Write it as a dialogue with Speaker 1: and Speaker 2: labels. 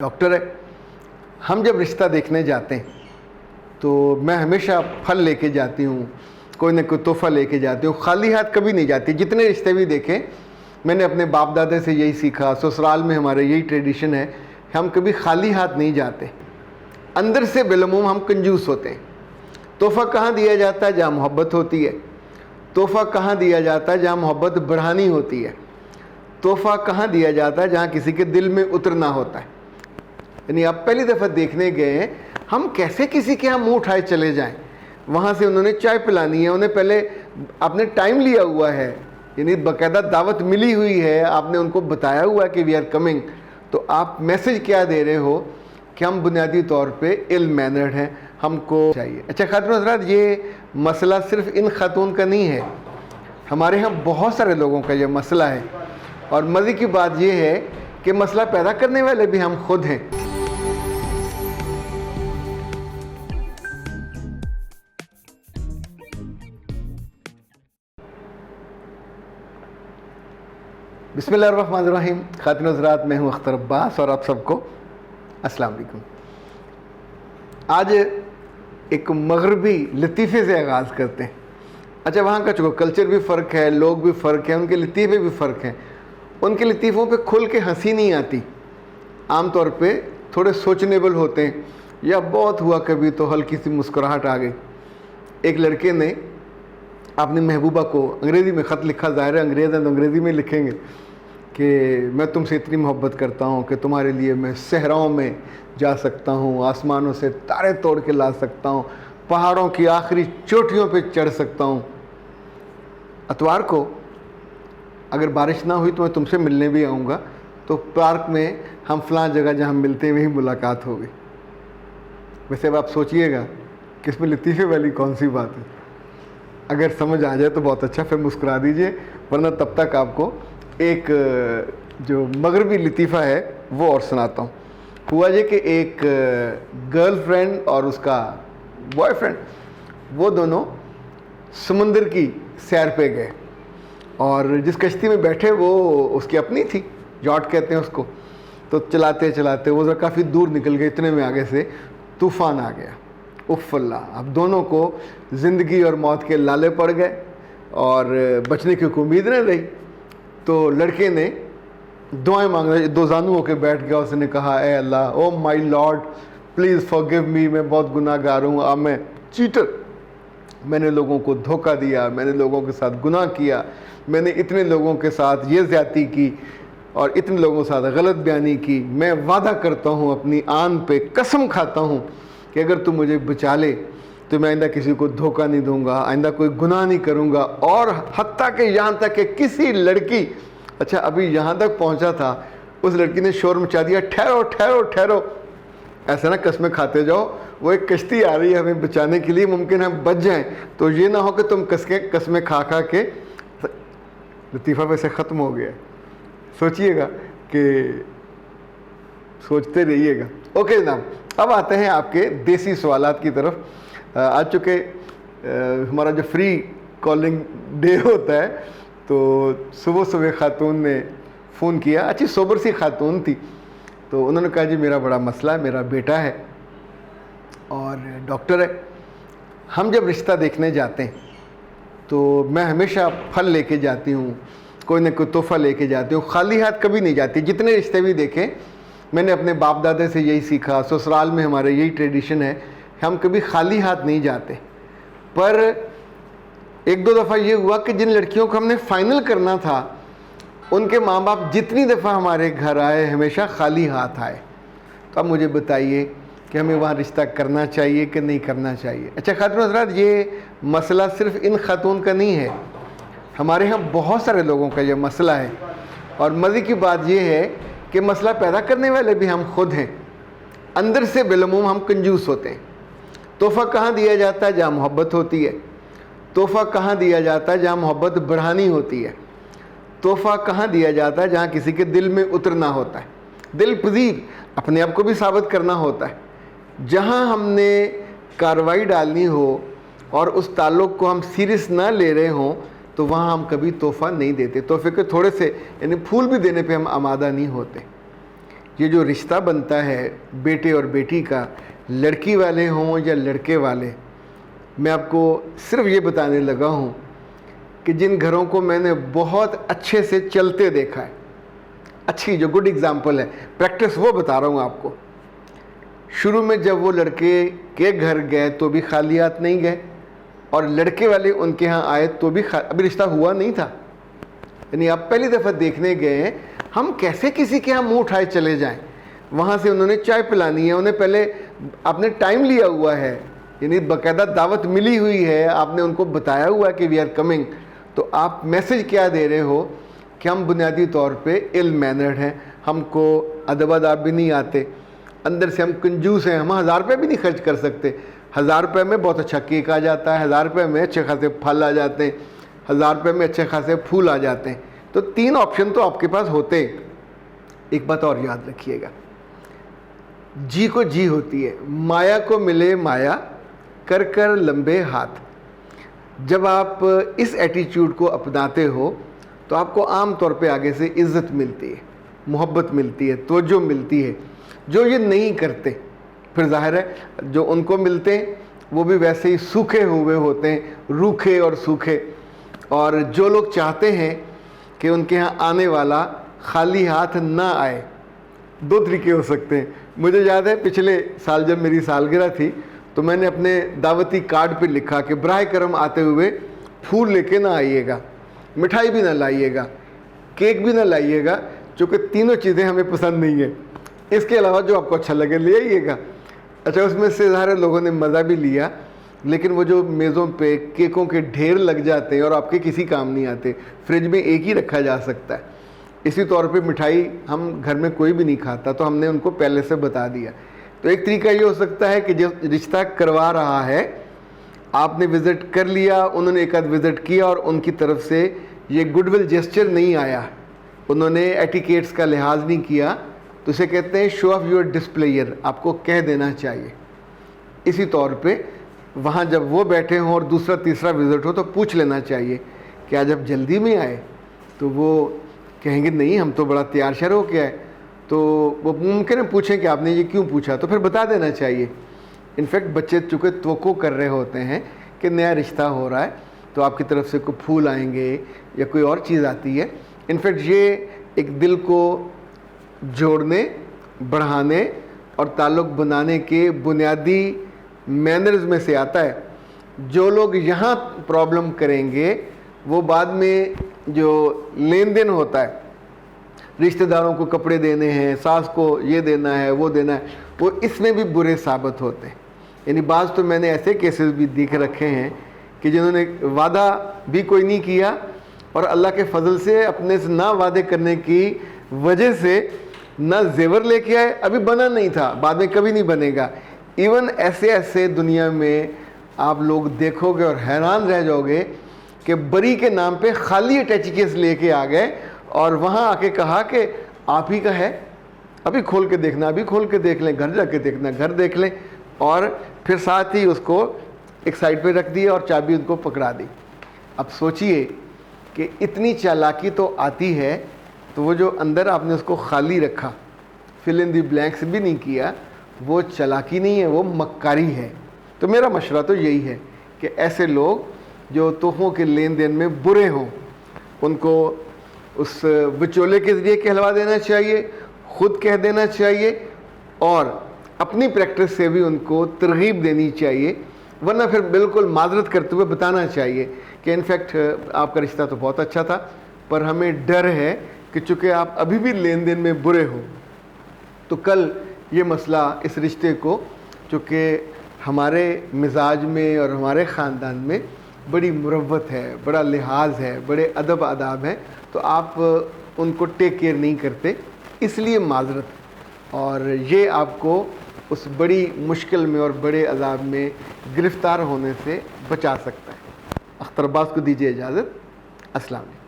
Speaker 1: Doctor है। हम जब रिश्ता देखने जाते हैं तो मैं हमेशा फल लेके जाती हूँ, कोई ना कोई तोहफा लेके जाती हूँ, खाली हाथ कभी नहीं जाती। जितने रिश्ते भी देखे मैंने अपने बाप दादा से यही सीखा, ससुराल में हमारे यही ट्रेडिशन है, हम कभी खाली हाथ नहीं जाते। अंदर से बिलमूम हम कंजूस होते हैं। तोहफा कहाँ दिया जाता है? जहाँ मोहब्बत होती है। तोहफा कहाँ दिया जाता है? जहाँ मोहब्बत बढ़ानी होती है। तोहफा कहाँ दिया जाता है? जहाँ किसी के दिल में उतरना होता है। यानी आप पहली दफ़ा देखने गए हैं, हम कैसे किसी के यहाँ मुंह उठाए चले जाएं। वहाँ से उन्होंने चाय पिलानी है, उन्हें पहले आपने टाइम लिया हुआ है, यानी बाकायदा दावत मिली हुई है, आपने उनको बताया हुआ है कि वी आर कमिंग। तो आप मैसेज क्या दे रहे हो कि हम बुनियादी तौर पे इल मैनर्ड हैं, हमको चाहिए। अच्छा खातून हज़रात, ये मसला सिर्फ इन खातून का नहीं है, हमारे यहाँ बहुत सारे लोगों का ये मसला है। और मज़े की बात ये है कि मसला पैदा करने वाले भी हम खुद हैं। बिस्मिल्लाहिर्रहमानिर्रहीम। खातून हज़रात, मैं हूँ अख्तर अब्बास और आप सबको अस्सलाम वालेकुम। आज एक मगरबी लतीफ़े से आगाज़ करते हैं। अच्छा, वहाँ का चूँकि कल्चर भी फ़र्क है, लोग भी फ़र्क हैं, उनके लतीफ़े भी फ़र्क हैं। उनके लतीफ़ों पे खुल के हंसी नहीं आती, आम तौर पे थोड़े सोचनेबल होते हैं, या बहुत हुआ कभी तो हल्की सी मुस्कुराहट आ गई। एक लड़के ने अपनी महबूबा को अंग्रेज़ी में ख़त लिखा, ज़ाहिर है अंग्रेज़ हैं तो अंग्रेज़ी में लिखेंगे कि मैं तुमसे इतनी मोहब्बत करता हूँ कि तुम्हारे लिए मैं सहराओं में जा सकता हूँ, आसमानों से तारे तोड़ के ला सकता हूँ, पहाड़ों की आखिरी चोटियों पे चढ़ सकता हूँ। अतवार को अगर बारिश ना हुई तो मैं तुमसे मिलने भी आऊँगा, तो पार्क में हम फ़लाँ जगह जहाँ मिलते हैं वही मुलाकात होगी। वैसे अब आप सोचिएगा कि इसमें लतीफ़े वाली कौन सी बात है। अगर समझ आ जाए तो बहुत अच्छा, फिर मुस्कुरा दीजिए, वरना तब तक आपको एक जो मगरबी लतीफ़ा है वो और सुनाता हूँ। हुआ ये कि एक गर्लफ्रेंड और उसका बॉयफ्रेंड, वो दोनों समुंदर की सैर पे गए, और जिस कश्ती में बैठे वो उसकी अपनी थी, यॉट कहते हैं उसको। तो चलाते चलाते वो ज़रा काफ़ी दूर निकल गए, इतने में आगे से तूफ़ान आ गया। उफ़ल्ला, अब दोनों को ज़िंदगी और मौत के लाले पड़ गए और बचने की कोई उम्मीद नहीं रही। तो लड़के ने दुआएं मांगने, दो जानू होकर बैठ गया, उसने कहा, ए अल्लाह, oh my lord, please forgive me, मैं बहुत गुनाहगार हूँ, अब मैं चीटर, मैंने लोगों को धोखा दिया, मैंने लोगों के साथ गुनाह किया, मैंने इतने लोगों के साथ ये ज़्यादती की और इतने लोगों के साथ गलत बयानी की। मैं वादा करता हूँ, अपनी आन पे कसम खाता हूँ कि अगर तू मुझे बचा ले तो मैं आइंदा किसी को धोखा नहीं दूंगा, आइंदा कोई गुनाह नहीं करूंगा। और हत्ता कि यहाँ तक कि किसी लड़की, अच्छा अभी यहाँ तक पहुँचा था, उस लड़की ने शोर मचा दिया, ठहरो ठहरो ठहरो, ऐसा ना कस्में खाते जाओ, वो एक कश्ती आ रही है हमें बचाने के लिए, मुमकिन हम बच जाएं, तो ये ना हो कि तुम कस्में खा खा के। लतीफ़ा वैसे ख़त्म हो गया, सोचिएगा कि सोचते रहिएगा। ओके जनाब, अब आते हैं आपके देसी सवालात की तरफ। आज चूँकि हमारा जो फ्री कॉलिंग डे होता है, तो सुबह सुबह ख़ातून ने फ़ोन किया, अच्छी सोबर सी ख़ातून थी, तो उन्होंने कहा जी मेरा बड़ा मसला है, मेरा बेटा है और डॉक्टर है। हम जब रिश्ता देखने जाते हैं तो मैं हमेशा फल लेके जाती हूँ, कोई ना कोई तोहफा लेके जाती हूँ, खाली हाथ कभी नहीं जाती। जितने रिश्ते भी देखे मैंने अपने बाप दादा से यही सीखा, ससुराल में हमारे यही ट्रेडिशन है, हम कभी खाली हाथ नहीं जाते। पर एक दो दफ़ा ये हुआ कि जिन लड़कियों को हमने फ़ाइनल करना था, उनके माँ बाप जितनी दफ़ा हमारे घर आए हमेशा खाली हाथ आए। तो अब मुझे बताइए कि हमें वहाँ रिश्ता करना चाहिए कि नहीं करना चाहिए। अच्छा खातून हज़रात, ये मसला सिर्फ इन खातून का नहीं है, हमारे यहाँ बहुत सारे लोगों का ये मसला है। और मज़े की बात ये है कि मसला पैदा करने वाले भी हम खुद हैं। अंदर से बिलमूम हम कंजूस होते हैं। तोहफ़ा कहाँ दिया जाता है? जहाँ मोहब्बत होती है। तोहफ़ा कहाँ दिया जाता है? जहाँ मोहब्बत बढ़ानी होती है। तोहफ़ा कहाँ दिया जाता है? जहाँ किसी के दिल में उतरना होता है, दिल पजीर अपने आप को भी साबित करना होता है। जहाँ हमने कार्रवाई डालनी हो और उस ताल्लुक़ को हम सीरियस ना ले रहे हों, तो वहाँ हम कभी तोहफ़ा नहीं देते। तोहफ़े के थोड़े से यानी फूल भी देने पे हम आमादा नहीं होते। یہ جو رشتہ بنتا ہے بیٹے اور بیٹی کا، لڑکی والے ہوں یا لڑکے والے، میں آپ کو صرف یہ بتانے لگا ہوں کہ جن گھروں کو میں نے بہت اچھے سے چلتے دیکھا ہے، اچھی جو گڈ ایگزامپل ہے، پریکٹس وہ بتا رہا ہوں آپ کو. شروع میں جب وہ لڑکے کے گھر گئے تو بھی خالی ہاتھ نہیں گئے، اور لڑکے والے ان کے ہاں آئے تو بھی ابھی رشتہ ہوا نہیں تھا. یعنی آپ پہلی دفعہ دیکھنے گئے ہیں، ہم کیسے کسی کے ہاں منہ اٹھائے چلے جائیں. وہاں سے انہوں نے چائے پلانی ہے، انہیں پہلے آپ نے ٹائم لیا ہوا ہے، یعنی باقاعدہ دعوت ملی ہوئی ہے، آپ نے ان کو بتایا ہوا ہے کہ وی آر کمنگ. تو آپ میسج کیا دے رہے ہو کہ ہم بنیادی طور پہ ایل مینرڈ ہیں، ہم کو ادب آداب بھی نہیں آتے، اندر سے ہم کنجوس ہیں، ہم 1000 روپے بھی نہیں خرچ کر سکتے. 1000 روپے میں بہت اچھا کیک آ جاتا ہے، 1000 روپے میں اچھے خاصے پھل آ جاتے ہیں، 1000 روپے میں اچھے خاصے پھول آ جاتے ہیں. تو 3 آپشن تو آپ کے پاس ہوتے. ایک بات اور یاد رکھیے گا، جی کو جی ہوتی ہے، مایا کو ملے مایا، کر کر لمبے ہاتھ. جب آپ اس ایٹیچیوڈ کو اپناتے ہو تو آپ کو عام طور پہ آگے سے عزت ملتی ہے، محبت ملتی ہے، توجہ ملتی ہے. جو یہ نہیں کرتے پھر ظاہر ہے جو ان کو ملتے ہیں وہ بھی ویسے ہی سوکھے ہوئے ہوتے ہیں، روکھے اور سوکھے. اور جو لوگ چاہتے ہیں کہ ان کے ہاں آنے والا خالی ہاتھ نہ آئے، 2 طریقے ہو سکتے ہیں. مجھے یاد ہے پچھلے سال جب میری سالگرہ تھی تو میں نے اپنے دعوتی کارڈ پہ لکھا کہ براہ کرم آتے ہوئے پھول لے کے نہ آئیے گا، مٹھائی بھی نہ لائیے گا، کیک بھی نہ لائیے گا، چونکہ تینوں چیزیں ہمیں پسند نہیں ہیں. اس کے علاوہ جو آپ کو اچھا لگے لے آئیے گا. اچھا اس میں سے ظاہر لوگوں نے مزہ بھی لیا، لیکن وہ جو میزوں پہ کیکوں کے ڈھیر لگ جاتے ہیں اور آپ کے کسی کام نہیں آتے، فریج میں ایک ہی رکھا جا سکتا ہے. اسی طور پہ مٹھائی ہم گھر میں کوئی بھی نہیں کھاتا، تو ہم نے ان کو پہلے سے بتا دیا. تو ایک طریقہ یہ ہو سکتا ہے کہ جو رشتہ کروا رہا ہے آپ نے وزٹ کر لیا، انہوں نے ایک آدھ وزٹ کیا اور ان کی طرف سے یہ گڈ ول جیسچر نہیں آیا، انہوں نے ایٹیکیٹس کا لحاظ نہیں کیا، تو اسے کہتے ہیں شو آف یور ڈسپلیئر. آپ کو کہہ دینا چاہیے. اسی طور پہ وہاں جب وہ بیٹھے ہوں اور دوسرا تیسرا وزٹ ہو تو پوچھ لینا چاہیے کہ آج آپ جلدی میں آئے. تو وہ کہیں گے نہیں ہم تو بڑا تیار شر ہو کے آئے. تو وہ ممکن ہے پوچھیں کہ آپ نے یہ کیوں پوچھا، تو پھر بتا دینا چاہیے. انفیکٹ بچے چونکہ توقع کر رہے ہوتے ہیں کہ نیا رشتہ ہو رہا ہے تو آپ کی طرف سے کوئی پھول آئیں گے یا کوئی اور چیز آتی ہے. انفیکٹ یہ ایک دل کو جوڑنے، بڑھانے اور تعلق بنانے کے بنیادی مینرز میں سے آتا ہے. جو لوگ یہاں پرابلم کریں گے وہ بعد میں جو لین دین ہوتا ہے، رشتہ داروں کو کپڑے دینے ہیں، ساس کو یہ دینا ہے وہ دینا ہے، وہ اس میں بھی برے ثابت ہوتے ہیں. یعنی بعض تو میں نے ایسے کیسز بھی دیکھ رکھے ہیں کہ جنہوں نے وعدہ بھی کوئی نہیں کیا اور اللہ کے فضل سے اپنے سے نہ وعدے کرنے کی وجہ سے نہ زیور لے کے آئے، ابھی بنا نہیں تھا، بعد میں کبھی نہیں بنے گا. ایون ایسے دنیا میں آپ لوگ دیکھو گے اور حیران رہ جاؤ گے کہ بری کے نام پہ خالی اٹیچی کیس لے کے آ گئے اور وہاں آ کے کہا کہ آپ ہی کا ہے، ابھی کھول کے دیکھنا، ابھی کھول کے دیکھ لیں، گھر جا کے دیکھنا، گھر دیکھ لیں، اور پھر ساتھ ہی اس کو ایک سائڈ پہ رکھ دیا اور چابی ان کو پکڑا دی. اب سوچئے کہ اتنی چالاکی تو آتی ہے، تو وہ جو اندر آپ نے اس کو خالی رکھا، فل ان دی بلینکس بھی نہیں کیا، وہ چالاکی نہیں ہے، وہ مکاری ہے. تو میرا مشورہ تو یہی ہے کہ ایسے لوگ جو تحفوں کے لین دین میں برے ہوں ان کو اس بچولے کے ذریعے کہلوا دینا چاہیے، خود کہہ دینا چاہیے، اور اپنی پریکٹس سے بھی ان کو ترغیب دینی چاہیے. ورنہ پھر بالکل معذرت کرتے ہوئے بتانا چاہیے کہ انفیکٹ آپ کا رشتہ تو بہت اچھا تھا، پر ہمیں ڈر ہے کہ چونکہ آپ ابھی بھی لین دین میں برے ہو تو کل یہ مسئلہ اس رشتے کو، چونکہ ہمارے مزاج میں اور ہمارے خاندان میں بڑی مروت ہے، بڑا لحاظ ہے، بڑے ادب آداب ہیں، تو آپ ان کو ٹیک کیئر نہیں کرتے، اس لیے معذرت. اور یہ آپ کو اس بڑی مشکل میں اور بڑے عذاب میں گرفتار ہونے سے بچا سکتا ہے. اختر عباس کو دیجیے اجازت. السلام علیکم.